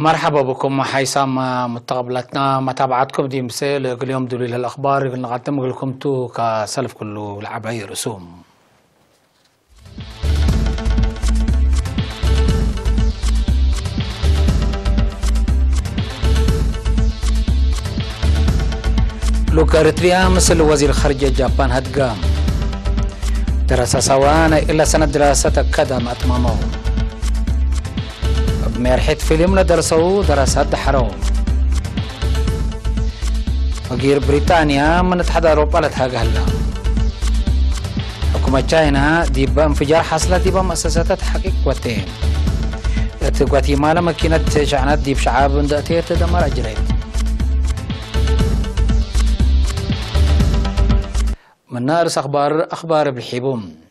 مرحبا بكم حيثم متقبلتنا متابعتكم دي مثال اليوم دليل الأخبار نقدم لكم تو كسلف كله العباية رسوم. لوك أريتريا مثل وزير خارجية جابان هدقام دراسة سوانا إلا سنة دراسة كدم أتمامه مرحت فيلم لدرسوا دراسات دحروا وغير بريطانيا من اتحاد أوروبا لتحاق هلا حكومة تشاينا ديبا انفجار حصلت ديبا مؤسسات تحقيق قوتين غواتيمالا ماكينة شعنات ديب شعاب اندأتية تدمر أجريت من نارس أخبار بالحبوم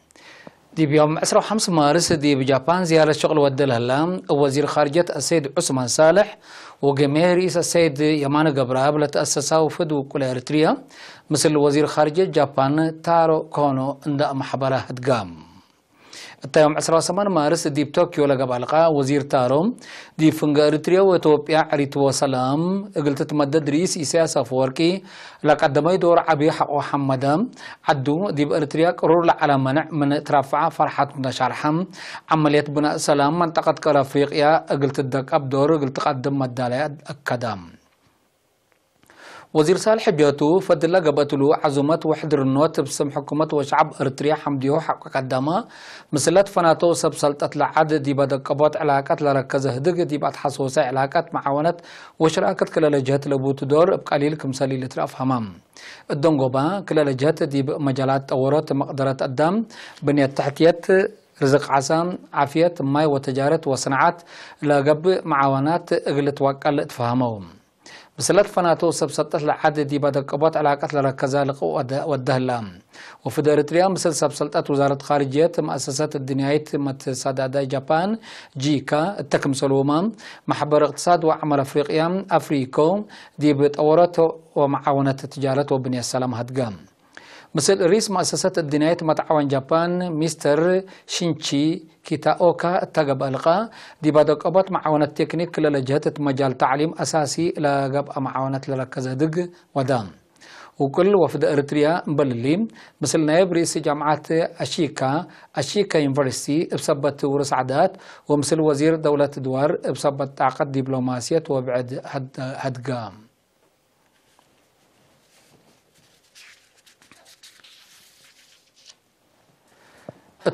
دي بيوم 15 مارس دي بجابان زيارة شغل ودلها اللام وزير خارجية السيد عثمان صالح وجميع رئيس السيد يمان قبراب لتأسسا وفدو كل إريتريا مثل وزير خارجية جابان تارو كونو عند محبرة هدقام اليوم 18 مارس دي بطوكيو لقبالقا وزير تارو دي فنغا إريتريا وإثيوبيا عريت وسلام قلت تمدد رئيس إسياس أفوركي لقدمي دور عبي حق وحمدا عدو دي بإريتريا قرور على منع من ترفع فرحة نشارحم عملية بناء سلام منطقة كرافريقيا قلت الدقاب دور قلت قدم مدالة أكدام وزير صالح بيوتو فضل قبتلو عزومات وحدر النوت بسم حكومة وشعب اريتريا حمديو حق قدامه مسلات فناتو سبسلطة العدد دي بدأ قبات علاقات لركز هدق دي بعد حصوصة علاقات معاونات وشراكة كلا جهات لبوت دور بقليل كمثالي لترأف همام الدنقوبا كلا جهات دي مجالات تورات مقدرات قدام بنية تحتيات رزق عسام عافية ماي وتجارة وصناعات لقب معاونات اغلت وقال تفهمهم بسلات فناتو سبسطت العدد دي بعد قبات علاقات لركزها والدهلام وفي إريتريا مثل سبسطت وزارة خارجية مؤسسات الدنياية متسادة جابان جيكا التكم سلوما محبر اقتصاد وعمل أفريقيا أفريكو دي بتطورات ومعاونات التجارة وبنية السلام هدقام مثل رئيس مؤسسات الدنياية متعاون جابان مستر شينشي كيتاوكا التقب ألقى دي بعد قبات معاونات تكنيك لجهة مجال تعليم أساسي لقب معاونات لركزة دق ودام وكل وفد إريتريا مبللين مثل نائب رئيس جامعة أشيكا يونيفرسيتي بسبت ورس عادات ومثل وزير دولة دوار بسبت عقد دبلوماسية وبعد هدقام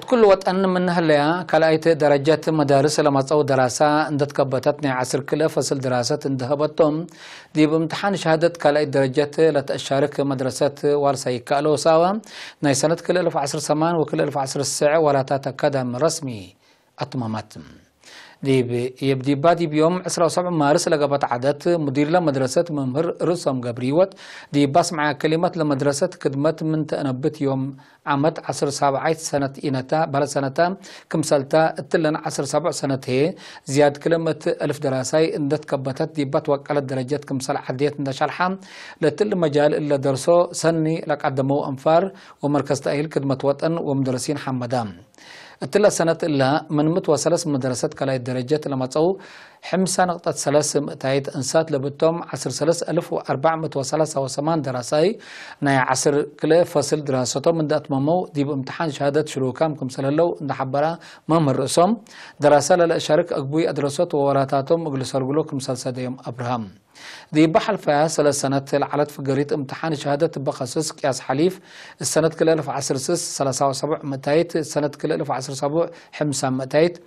كل وطن من هلا كلايت درجات مدارس لما تصو دراسة اندت كبتتني عصر كلا فصل دراسات اندهبتهم دي بامتحان شهادة كلايت درجات لتشارك مدرسات وارساي كالو ساوا ناي سنة كلا 1000 سمان وكلا 1000 الساعة ولا تتقدم رسمي أتمامات دي يبدي بادي بيوم 17 مارس لقبت عادات مدير لمدرسة ممهر رسم قبريوت دي بس مع كلمة لمدرسة كدمت من تنبت يوم عمت 17 سنة إنتا بلا سنة كم سلتا تلن 17 سنة هي زياد كلمة 1000 دراساي اندت كبتت دي بات وكالت درجات كم سل عديت نشرحا لتل مجال إلا درسو سني لك قدموا أنفار ومركز تأهيل كدمة وطن ومدرسين حمدان التلا سنة إلا من متوسلس مدرسات كلا الدرجات لما تصو 5.3 مئتايد انسات لبتهم 10,400 دراساي ناي 10 كلا فصل دراستهم من دات ممو دي بامتحان شهادة شروكام كم سلالو نحبرا مهم الرسوم دراسة للأشارك أقبوي أدرسات ووراتاتهم اجلسارقلو كم سلساديهم أبراهام دي بحل فيها 3 سنوات العلت في قريت امتحان شهادة بخصوص قياس حليف السنة كلا 10 مئتايد السنة كلا 10 5 مئتايد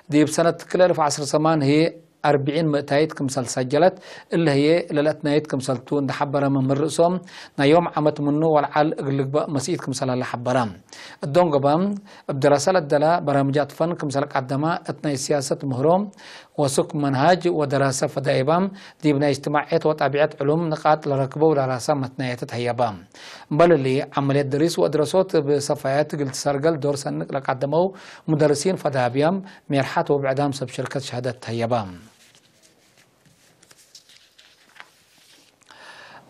دي بسنة كلا 10 هي 40 مئتايد كمسل سجلت اللي هي للأتنايد كمسلتون دحبرا من رأسهم نيوم عمت منه والعال اغلق بقى مسيد كمسل لحبرام الدونغبام بدراسة الدلا برامجات فن كمسلك عدما اتناي سياسة مهروم وسك منهاج ودراسة فدايبام دي بنا اجتماعات وطبيعات علوم نقاط لركبه ودراسة متنايات تهيبام بل اللي عمليات دريس ودراسات بصفايات قلت سرقل دور سنك لك عدمو مدرسين فدابيام ميرحات وبعدام سب شركة شهادة تهيبام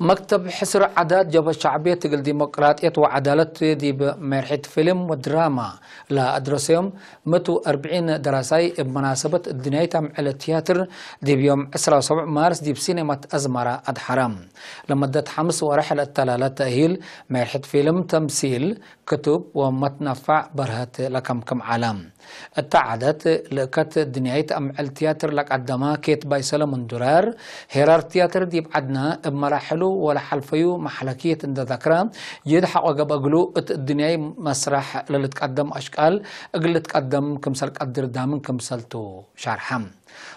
مكتب حسر عداد جبهة شعبية تقل ديمقراطية وعدالة دي بمرحة فيلم ودراما لا أدرسهم 140 دراسي بمناسبة الدنيا على التياتر دي بيوم 17 مارس دي بسينما أزمرة أدحرام لمدة 5 ورحلة التلالة تأهيل مرحة فيلم تمثيل كتب ومتنفع برهت لكم كم عالم التعدت لكت الدنيا التياتر لك عدما كيت بايسلا من درار هيرار تياتر دي بعدنا بمراحله ولا حلفيو محلكية عند ذكرى جد حق أقلو الدنيا مسرح اللي تقدم أشكال أقل تقدم كمسال قدر دامن كمسالتو شرحم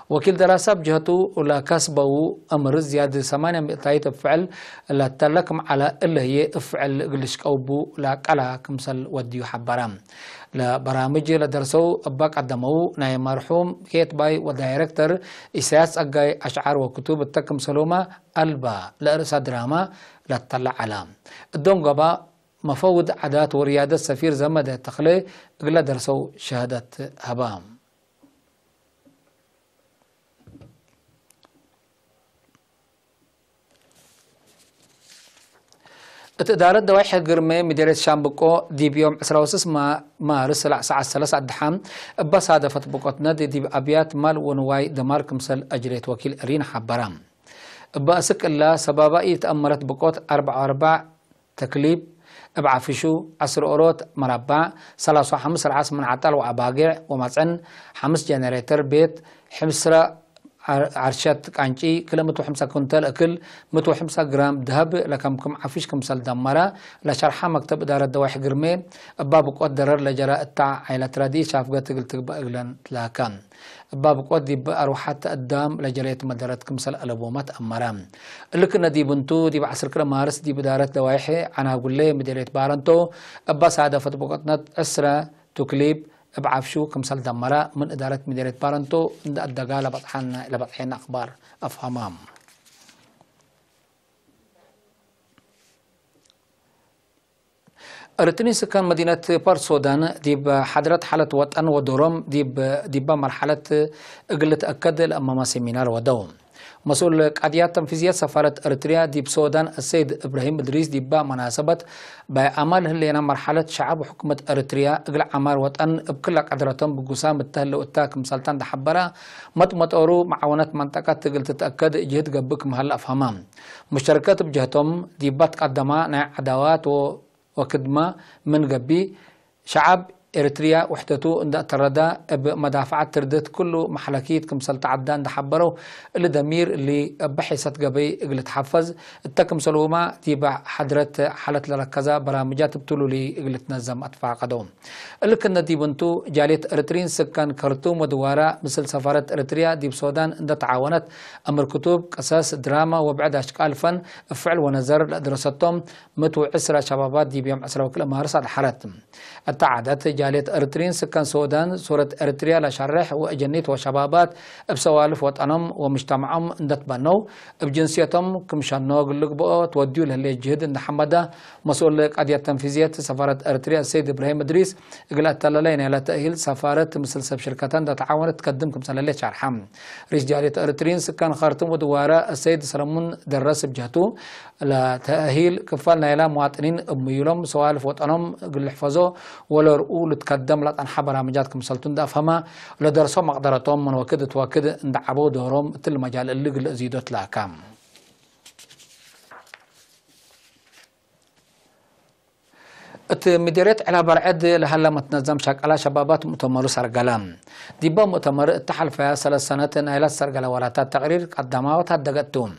وكيل دراسة بجهته ولا كسبه أمر زيادة 800 تفعل لا تلكم على اللي هي افعل قلش كوبو لا كلا كمسال وديو حبرام لا برامج لدرسو أباك قدمو ناي مرحوم كيت باي ودايركتور إساس أجاي أشعار وكتب التكم سلومة ألبا لأرسا دراما لا تطلع علام الدونغبا مفوض عادات وريادة سفير زمد التخلي قل درسو شهادة هبام الإدارة دواحي قرمي مديرية شامبكو دي بيوم 16 مارس ساعة 3 الدحام بس هذا فتبقتنا دي أبيات مال ونواي دمار كمسل أجريت وكيل أرين حبرام بأسك الله سبابا يتأمرت بقوت 4 تكليب ابعفشو 10 أوروت مربع 35 رعاس من عطال وعباقع ومسعن 5 جنريتر بيت حمسرة عرشات كانشي كلا 150 كنتال أكل 150 جرام ذهب لكم عفيش كمسال دمرة لشرحة مكتب إدارة دواحي قرمي باب قوات درر لجراء التاع عيلة رادي شافقة تقبأ إغلان تلاكان باب قوات دي أروحات قدام لجرية مدارة كمسال ألبومات أمرام لكن دي بنتو دي بعصر كلا مارس دي بدارة دواحي أنا أقول لي مديرية بارنتو أباس هذا فتبقتنا أسرة تكليب بعفشو كمسال دمرة من إدارة مديرية بارنتو الدقالة لبطحين أخبار أفهمام أرتني سكان مدينة بار سودان دي بحضرة حالة وطن ودورم دي بمرحلة قلة أكد الأمام سيمينار ودوم مسؤول قضيات تنفيذية سفارة أريتريا دي بسودان السيد إبراهيم إدريس دي بمناسبة بأعمال هلينا مرحلة شعب وحكومة أريتريا أقل عمار وطن بكل قدرتهم بقسام التهل وإتاك مسلطان دحبرا متأورو معاونات منطقة تقل تتأكد جهد قبك مهلا أفهمام مشتركات بجهتهم دي بتقدما نع عداوات وكدمة من قبي شعب إريتريا وحدته عند تردا بمدافعات تردت كله محلكيت كمسل تعدان دحبروا اللي دمير اللي بحثت قبي قلت حفظ التكم سلوما تيبع حضرت حالة لركزة برامجات بتولو لي قلت نظم أدفع قدوم اللي كنا دي بنتو جالية إريتريين سكان كرتوم ودوارا مثل سفارة إريتريا دي بسودان عند تعاونت أمر كتب قصص دراما وبعد أشكال فن فعل ونظر لدراستهم متو عسرة شبابات دي بيوم عسرة وكل مهرسة الحالات التعدت جالية أريتريين سكان سودان صورة أريتريا لشرح وأجنيت وشبابات بسوالف وطنهم ومجتمعهم اندت بنو بجنسيتهم كمشانو قلق بقى توديو لهاللي جهد ان حمدا مسؤول قضية تنفيذية سفارة أريتريا السيد إبراهيم إدريس قلت تلالين على تأهيل سفارة مسلسل شركتان دا تعاونت تقدم كمسلالي شرحم رئيس جالية أريتريين سكان خارتم ودوارا السيد سلمون درس بجهته لتأهيل كفالنا إلى مواطنين أميولهم سوالف وطنهم قل حفظوا ولا رؤول تقدم لطن حبر مجاتكم سلطون دا أفهمها لدرسوا مقدرتهم من وكد تواكد ندعبوا دورهم تل مجال اللي قل زيدوت لاكام مديرية على برعد لهلا متنظم شكل شبابات مؤتمر سرقلام ديبا مؤتمر اتحل فيها 3 سنوات إلى سرقلا وراتات تقرير قدمات هدقتهم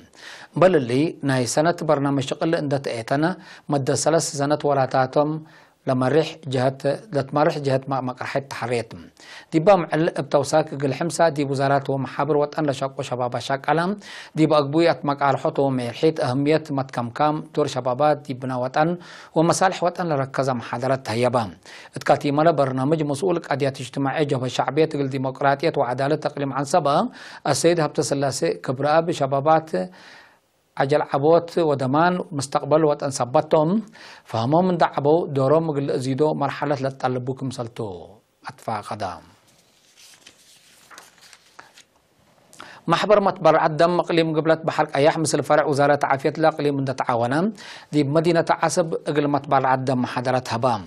بل اللي ناي سنة برنامج شغل اندت ايتنا مدة 3 سنوات وراتاتهم لما ريح جهات لتمرح جهات مقرحة تحريتم دي بام بتوساك الحمسة دي وزارات ومحابر وطن لشاق وشباب شاق علم دي بأقبوية مقارحة وميرحيت أهمية متكمكام دور شبابات دي بنا وطن ومصالح وطن لركز محاضرات هيبان اتكاتي مالا برنامج مسؤول قضيات اجتماعية جبهة شعبية الديمقراطية وعدالة تقليم عن سبا السيد هبت سلاسي كبراء بشبابات عجل عبوت ودمان مستقبل وطن سبتهم فهمهم من دعبو دورهم قل زيدو مرحلة لتطلبوكم سلطو أدفع قدام محبر متبرع الدم اقليم قبلت بحر قياح مثل فرع وزاره عافيه الاقليم من تعاونا دي مدينه عسب اقل متبرع الدم حضرت هبام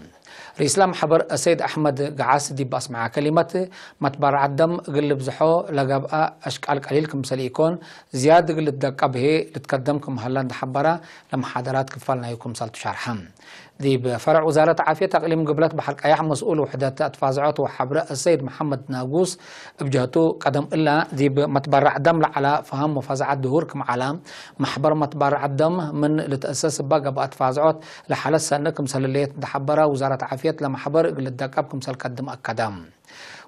رئيس محبر السيد احمد قعاس دي باسمع كلمه متبرع الدم قل بزحو لقبا اشكال قليل كمثل يكون زياده قل الدقه به لتقدمكم هلا حبره لما حضرات كفالنا يكون صلت شرحم دي بفرع وزارة عافية تقليم قبلت بحر قياح مسؤول وحدات أتفازعات وحبراء السيد محمد ناقوس بجهته قدم إلا دي متبرع دم على فهم مفازعات دهور كم علام محبر متبرع الدم من لتأسس بقى بأتفازعات لحالة سنة كمثل اللي تحبرا وزارة عافية لمحبر قل الدقاب كمثل قدم أكدام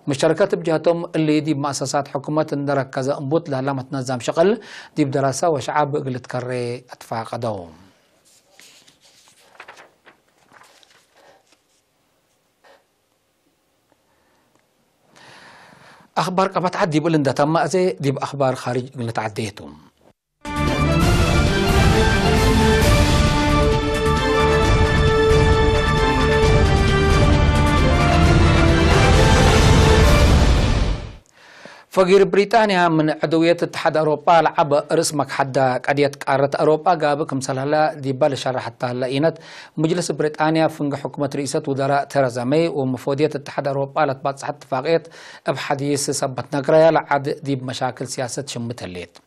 مشاركات بجهتهم اللي دي مؤسسات حكومة ندرك كذا انبوت لها لما تنظم شغل دي بدراسة وشعب قل تكري أتفاقدهم أخبار قبت عدي بقول إن ده تم أزي دي بأخبار خارج اللي تعديتهم فقير بريطانيا من عدوية اتحاد أوروبا لعب رسمك حدا قضية قارة أوروبا قابك مثلا دي بال شرحتها لقينت مجلس بريطانيا فنج حكومة رئيسة وزراء تيريزا ماي ومفوضية اتحاد أوروبا لتباتصح اتفاقية بحديث سبت نقرية لعد دي بمشاكل سياسة شمت الليت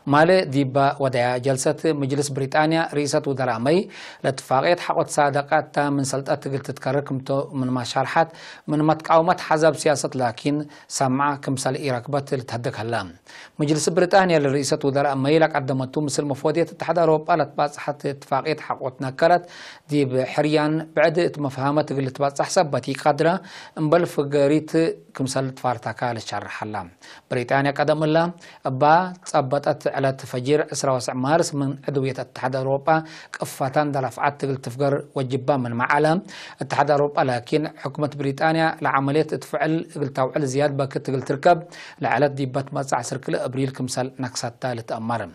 مالي ديبا ودايا جلسة مجلس بريطانيا رئيسة وزراء ماي لاتفاقية حقوق صادقات من سلطات قلت تتكرر من ما شرحت من متقاومات حزب سياسة لكن سمع كمثال إيراكبات لتهدك هلام مجلس بريطانيا لرئيسة وزراء ماي لك قدمته مثل مفوضية اتحاد أوروبا لتباصحت اتفاقية حقوق نكرت دي بحريان بعد مفاهمات قلت تباصح سبتي قادرة انبل فقريت كمثال تفارتاكا للشرح هلام بريطانيا قدم الله أبا تصبت على تفجير 19 مارس من عضوية اتحاد أوروبا كفتان دلفعات تقل تفجر وجبا من معلم اتحاد أوروبا لكن حكومة بريطانيا لعملية تفعل توعل زياد باك تقل تركب لعلت ديبات مسع سركل أبريل كمثال نكسات ثالث أمر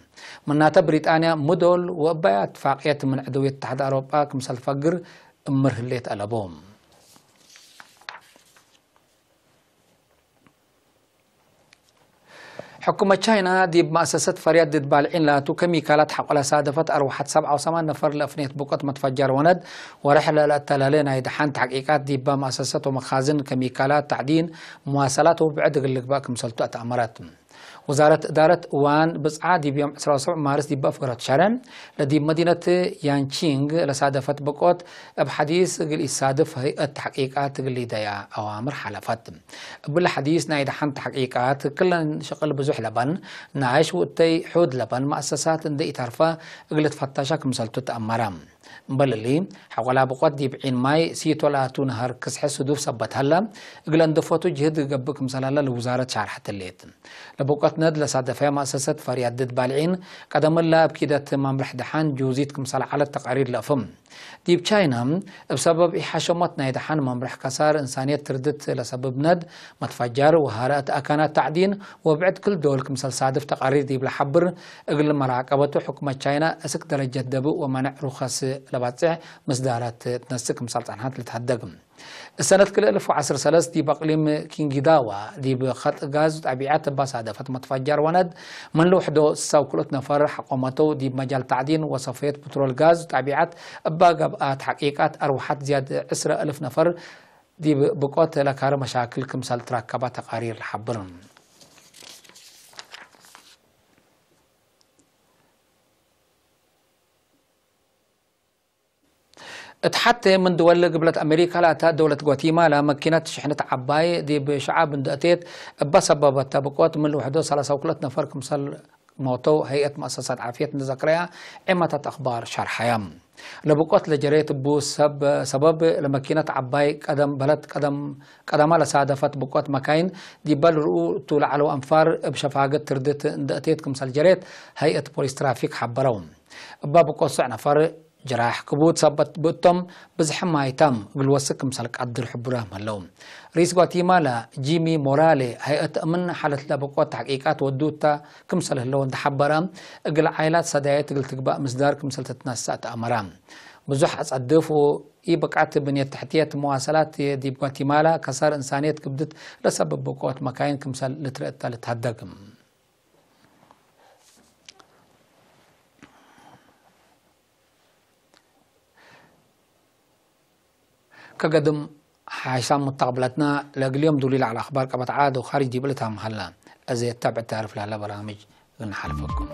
مناتا بريطانيا مدول وأبا اتفاقية من عضوية اتحاد أوروبا كمثال فجر مرهليت ألبوم حكومة تشاينا دي بمؤسسة فريد ضد بالعين لاتو كيميكالات حقلا صادفت أروحت 7 و8 نفر لأفنية بوقت متفجر وند ورحلة للتلالين هيدا حان تحقيقات دي بمؤسسة ومخازن كيميكالات تعدين مواصلات وبعد قلق باكم سلطة أتأمرات وزارة إدارة وان بسعة دي بيوم 17 مارس دي بأفقرة شرن لدي مدينة يانشينغ لصادفت بقوت بحديث قل يصادف هيئة تحقيقات قل دايا أوامر حلفت بالحديث نايد حن تحقيقات كلن شغل بزوح لبن نعيش وقتي حود لبن مؤسسات دي تعرفها قلت فتاشك مسلطة تأمرام بللي حوالها بقوت دي بعين ماي سيتو لاتو نهار كسح سدوف سبت هلا قلن دفوتو جهد قبك مسلالا لوزارة شارحة الليت لبقوت ند لصادفها مؤسسة فريد ضد بالعين قدم الله بكيدة ممرح دحان جوزيت كمسال على التقارير لأفم دي بتشاينا بسبب إحاشمت نايدحان ممرح كسار إنسانية تردت لسبب ند متفجر وهارات أكانات تعدين وبعد كل دول كمسال صادف تقارير دي بلحبر اقل مراقبته حكومة تشاينا اسك درجة دبو ومنع رخص لباتع مصدارات تنسك مسالت عنهات لتهدقم السنة كل 1013 دي بقليم كينجداوا دي بخط غاز وتعبيعات بصادفت متفجر وند من لوحده ساوكلت نفر حكومته دي بمجال تعدين وصفية بترول غاز وتعبيعات باقبات حقيقات أروحات زيادة 10,000 نفر دي بقوت لكار مشاكل كمسال تراكبات تقارير الحبرن حتى من دول قبلت أمريكا لا دولة غواتيمالا مكنت شحنة عباية دي بشعاب اندأتيت بسبب تبقوت من الوحدة 3 نفر كمسال موتو هيئة مؤسسات عافية نذكرها عمة أخبار شرحيام لبقوت لجريت بو سبب لما كانت عباي قدم بلد قدم على صادفت بقوت مكاين دي بلرو طول على أنفار بشفاقة تردت اندأتيت كمسال جريت هيئة بوليس ترافيك حبرون بقوت سع نفر جراح كبوت صبت بوتم بزحم ما يتم بالوسك مسلك قدر حبرهم اللوم رئيس غواتيمالا جيمي مورالي هيئة من حالة لبقوات تحقيقات ودوتا كمسل اللون تحبرام اقل عائلات صدايات اقل تقباء مصدار كمسل تتنسات امرام بزح اصدفو يبقعت بنية تحتية مواصلات دي بغواتيمالا كسار انسانية كبدت لسبب بقوات مكاين كمسل لترقتا لتهدقم كقدم حسام متقبلتنا لقليوم دليل على أخبار قبط عاد وخارج دي بلتها محلا أزي تتابع تعرف لها برامج نحلفكم